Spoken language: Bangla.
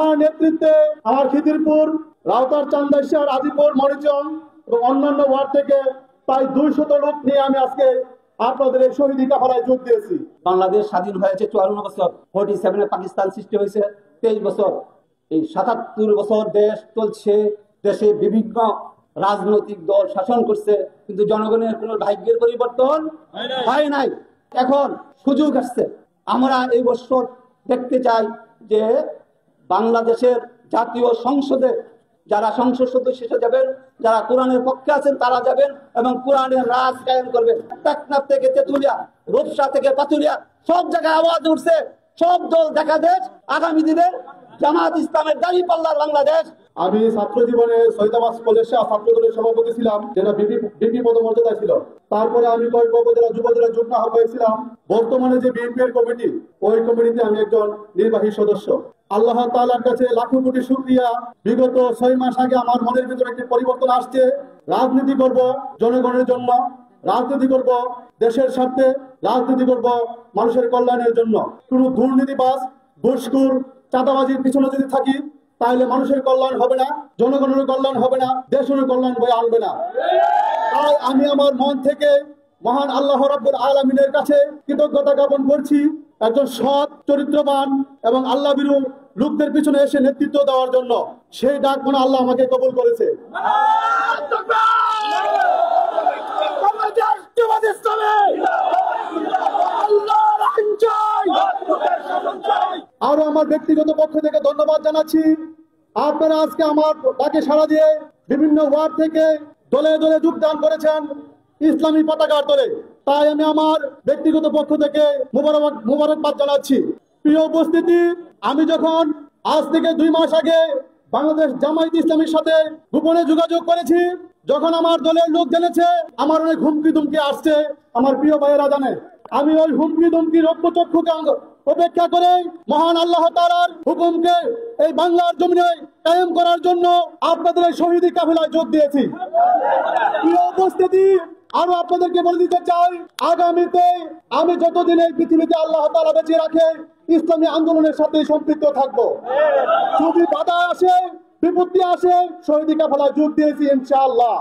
আমার নেতৃত্বে আমার খিদিরপুর, রাউতার, চান্দাইশা, আজিপুর, মরিচং এবং অন্যান্য ওয়ার্ড থেকে প্রায় 200 লোক নিয়ে আমি আজকে আপনাদের এই শহীদ কাফেলায় যোগ দিয়েছি। বাংলাদেশ স্বাধীন হয়েছে 54 বছর, 47-এ পাকিস্তান সৃষ্টি হয়েছে 23 বছর। এই 77 বছর দেশ চলছে, দেশে বিভিন্ন রাজনৈতিক দল শাসন করছে, কিন্তু জনগণের কোনো ভাগ্যের পরিবর্তন হয় নাই। এখন সুযোগ আসছে, আমরা এই বছর দেখতে চাই যে বাংলাদেশের জাতীয় সংসদে যারা সংসদ সদস্য হিসেবে যাবেন, যারা কোরআনের পক্ষে আছেন তারা যাবেন এবং কোরআনের রাজ কায়েম করবেন। টেকনাফ থেকে তেতুলিয়া, রূপসা থেকে পাতুলিয়া, সব জায়গায় আওয়াজ উঠছে, সব দল দেখা দেশ আগামী দিনের জামাত ইসলামের দাঁড়িপাল্লার বাংলাদেশ। আমি ছাত্র জীবনে শহীদাবাদ কলেজে ছাত্র দলের সভাপতি ছিলাম, যেটা বিপি পদমর্যাদা ছিল। তারপরে আমি কয়েক উপজেলা যুবদলের যুগ্ম আহ্বায়ক ছিলাম। বর্তমানে যে বিএনপির কমিটি, ওই কমিটিতে আমি একজন নির্বাহী সদস্য। আল্লাহ তাআলার কাছে লাখো কোটি শুকরিয়া, বিগত 6 মাস আগে আমার মনের ভিতরে একটি পরিবর্তন আসছে। রাজনীতি করব জনগণের জন্য, রাজনীতি করব দেশের স্বার্থে, রাজনীতি করব মানুষের কল্যাণের জন্য। কোনো দুর্নীতিবাজ, ঘুষখোর, চাঁদাবাজির পিছনে যদি থাকি তাহলে মানুষের কল্যাণ হবে না, জনগণের কল্যাণ হবে না, দেশের কল্যাণ বয়ে আনবে না। তাই আমি আমার মন থেকে মহান আল্লাহ রাব্বুল আলামিনের কাছে কৃতজ্ঞতা জ্ঞাপন করছি, একজন সৎ, চরিত্রবান এবং আল্লাহ ভীরু লোকদের পিছনে এসে নেতৃত্ব দেওয়ার জন্য। সেই ডাক মনে আল্লাহ আমাকে কবুল করেছে। আরো আমার ব্যক্তিগত পক্ষ থেকে ধন্যবাদ জানাচ্ছি। আপনারা আজকে আমার ডাকে সাড়া দিয়ে বিভিন্ন ওয়ার্ড থেকে দলে দলে যোগদান করেছেন ইসলামী পতাকার তলে, তাই আমি আমার ব্যক্তিগত পক্ষ থেকে মুবারকবাদ জানাচ্ছি। প্রিয় উপস্থিতি, আমি যখন আজ থেকে 2 মাস আগে বাংলাদেশ জামায়াত ইসলামীর সাথে গোপনে যোগাযোগ করেছি, যখন আমার দলের লোক জেনেছে আমার অনেক হুমকি দুমকি আসছে, আমার প্রিয় ভাইয়েরা জানে, আমি ওই হুমকি দুমকি রক্তচক্ষুকে উপেক্ষা করে মহান আল্লাহ তাআলার হুকুমকে এই বাংলার জমিনে কায়েম করার জন্য আপনাদের এই শহীদি কাফেলায় যোগ দিয়েছি। প্রিয় উপস্থিতি, আরো আপনাদেরকে বলে দিতে চাই, আগামীতে আমি যতদিন এই পৃথিবীতে আল্লাহ তাআলা বেঁচে রাখে ইসলামী আন্দোলনের সাথে সম্পৃক্ত থাকবো। যদি বাধা আসে, বিপত্তি আসে, শহীদি কাফেলায় যোগ দিয়েছি ইনশাআল্লাহ।